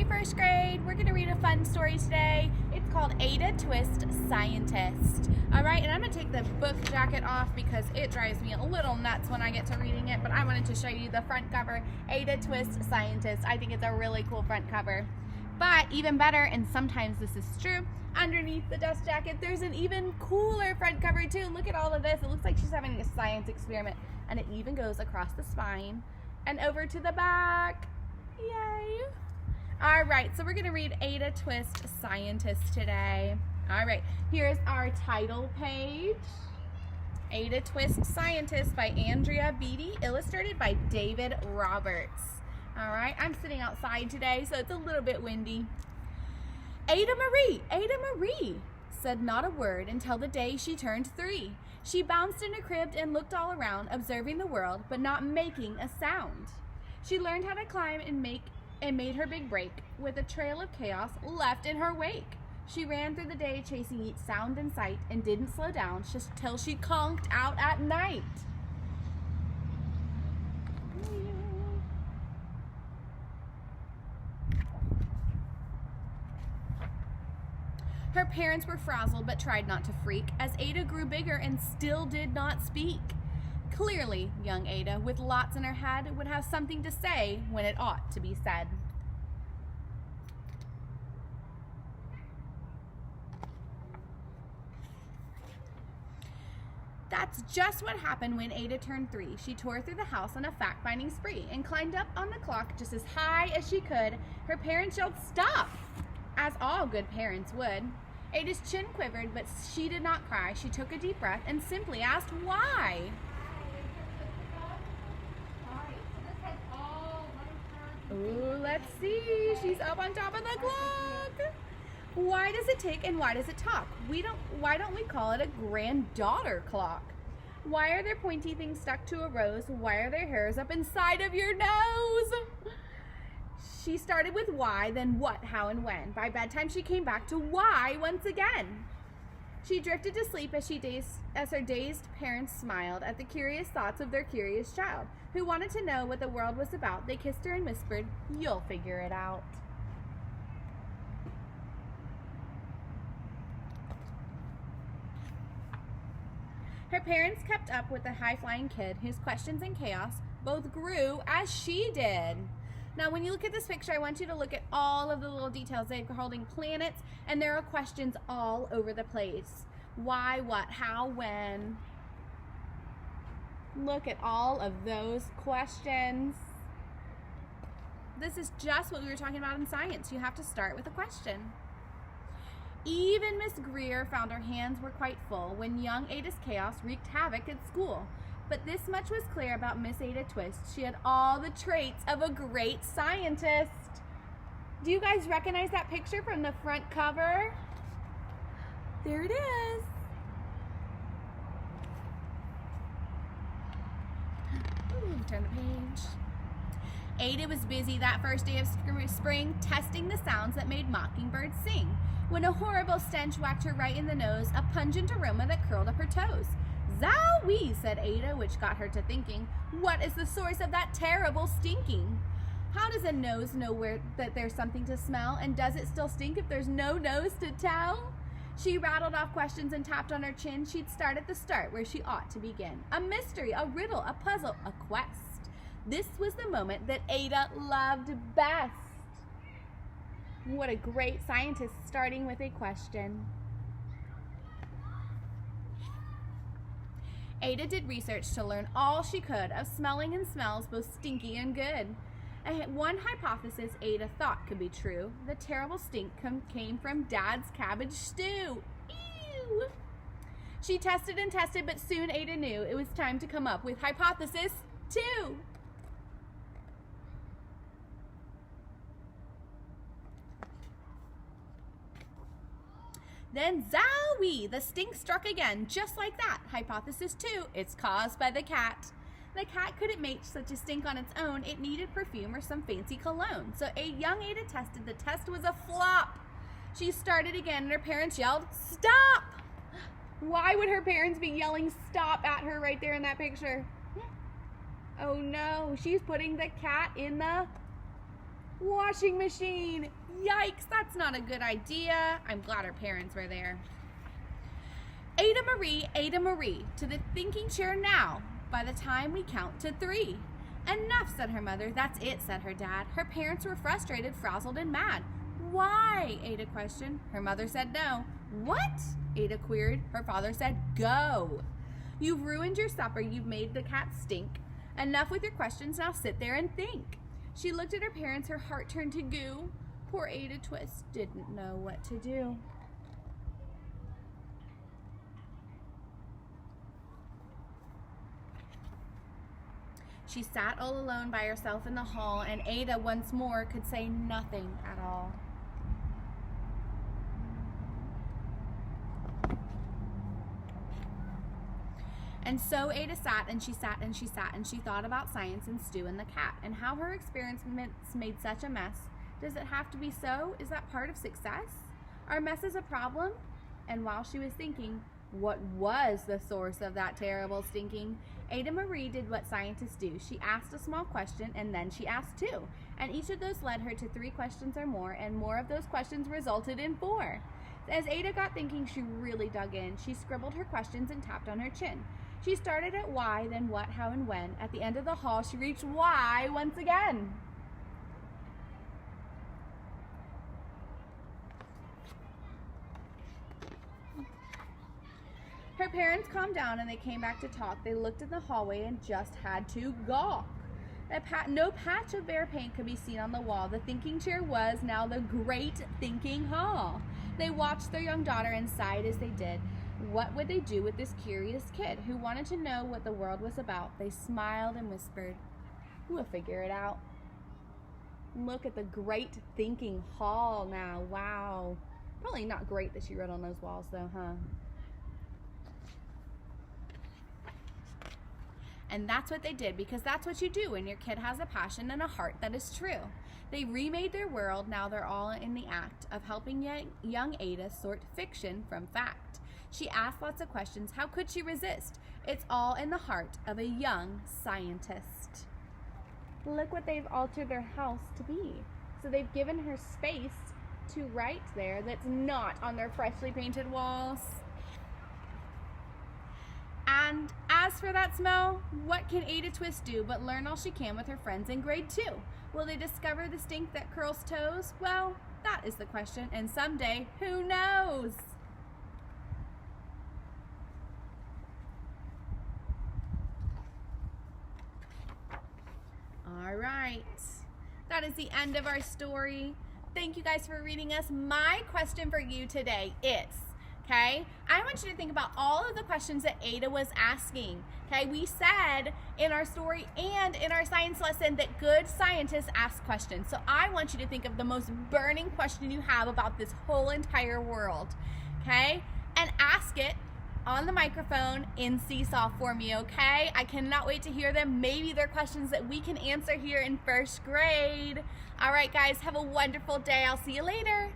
first grade. We're going to read a fun story today. It's called Ada Twist, Scientist. All right, and I'm going to take the book jacket off because it drives me a little nuts when I get to reading it, but I wanted to show you the front cover, Ada Twist, Scientist. I think it's a really cool front cover. But even better, and sometimes this is true, underneath the dust jacket, there's an even cooler front cover too. Look at all of this. It looks like she's having a science experiment, and it even goes across the spine and over to the back. Yay! All right, so we're going to read Ada Twist, Scientist today. All right, here's our title page. Ada Twist, Scientist by Andrea Beatty, illustrated by David Roberts. All right, I'm sitting outside today, so it's a little bit windy. Ada Marie, said not a word until the day she turned 3. She bounced in her crib and looked all around, observing the world, but not making a sound. She learned how to climb and made her big break, with a trail of chaos left in her wake. She ran through the day chasing each sound in sight and didn't slow down just till she conked out at night. Her parents were frazzled but tried not to freak as Ada grew bigger and still did not speak. Clearly, young Ada, with lots in her head, would have something to say when it ought to be said. That's just what happened when Ada turned 3. She tore through the house on a fact-finding spree and climbed up on the clock just as high as she could. Her parents yelled, "Stop!" as all good parents would. Ada's chin quivered, but she did not cry. She took a deep breath and simply asked why. Ooh, let's see. She's up on top of the clock. Why does it tick and why does it talk? Why don't we call it a granddaughter clock? Why are there pointy things stuck to a rose? Why are there hairs up inside of your nose? She started with why, then what, how, and when. By bedtime, she came back to why once again. She drifted to sleep as her dazed parents smiled at the curious thoughts of their curious child, who wanted to know what the world was about. They kissed her and whispered, "You'll figure it out." Her parents kept up with the high-flying kid whose questions and chaos both grew as she did. Now, when you look at this picture, I want you to look at all of the little details. They're holding planets, and there are questions all over the place. Why, what, how, when. Look at all of those questions. This is just what we were talking about in science. You have to start with a question. Even Miss Greer found her hands were quite full when young Ada's chaos wreaked havoc at school. But this much was clear about Miss Ada Twist. She had all the traits of a great scientist. Do you guys recognize that picture from the front cover? There it is. Ooh, turn the page. Ada was busy that first day of spring testing the sounds that made mockingbirds sing, when a horrible stench whacked her right in the nose, a pungent aroma that curled up her toes. "Zowie," said Ada, which got her to thinking, "what is the source of that terrible stinking? How does a nose know that there's something to smell, and does it still stink if there's no nose to tell?" She rattled off questions and tapped on her chin. She'd start at the start where she ought to begin. A mystery, a riddle, a puzzle, a quest. This was the moment that Ada loved best. What a great scientist, starting with a question. Ada did research to learn all she could of smelling and smells, both stinky and good. One hypothesis Ada thought could be true. The terrible stink came from Dad's cabbage stew. Ew! She tested and tested, but soon Ada knew it was time to come up with hypothesis 2. Then zowie! The stink struck again, just like that. Hypothesis 2, it's caused by the cat. The cat couldn't make such a stink on its own. It needed perfume or some fancy cologne. So young Ada tested. The test was a flop. She started again and her parents yelled, "Stop!" Why would her parents be yelling stop at her right there in that picture? Oh no, she's putting the cat in the Washing machine. Yikes, that's not a good idea. I'm glad her parents were there. Ada Marie, to the thinking chair now, by the time we count to 3. Enough, said her mother. That's it, said her dad. Her parents were frustrated, frazzled, and mad. Why? Ada questioned. Her mother said no. What? Ada queried. Her father said go. You've ruined your supper. You've made the cat stink. Enough with your questions. Now sit there and think. She looked at her parents. Her heart turned to goo. Poor Ada Twist didn't know what to do. She sat all alone by herself in the hall, and Ada once more could say nothing at all. And so Ada sat and she sat and she sat and she thought about science and Stu and the cat and how her experiments made such a mess. Does it have to be so? Is that part of success? Are messes a problem? And while she was thinking, what was the source of that terrible stinking? Ada Marie did what scientists do. She asked a small question and then she asked 2. And each of those led her to 3 questions or more, and more of those questions resulted in 4. As Ada got thinking, she really dug in. She scribbled her questions and tapped on her chin. She started at why, then what, how, and when. At the end of the hall, she reached why once again. Her parents calmed down and they came back to talk. They looked at the hallway and just had to gawk. No patch of bare paint could be seen on the wall. The thinking chair was now the great thinking hall. They watched their young daughter and sighed as they did. What would they do with this curious kid who wanted to know what the world was about? They smiled and whispered, we'll figure it out. Look at the great thinking hall now. Wow. Probably not great that she wrote on those walls though, huh? And that's what they did, because that's what you do when your kid has a passion and a heart that is true. They remade their world. Now they're all in the act of helping young Ada sort fiction from fact. She asked lots of questions. How could she resist? It's all in the heart of a young scientist. Look what they've altered their house to be. So they've given her space to write there that's not on their freshly painted walls. And as for that smell, what can Ada Twist do but learn all she can with her friends in grade 2? Will they discover the stink that curls toes? Well, that is the question, and someday, who knows? All right, that is the end of our story. Thank you guys for reading us. My question for you today is, okay, I want you to think about all of the questions that Ada was asking. Okay, we said in our story and in our science lesson that good scientists ask questions. So I want you to think of the most burning question you have about this whole entire world, okay? And ask it on the microphone in Seesaw for me, okay? I cannot wait to hear them. Maybe they're questions that we can answer here in 1st grade. All right, guys, have a wonderful day. I'll see you later.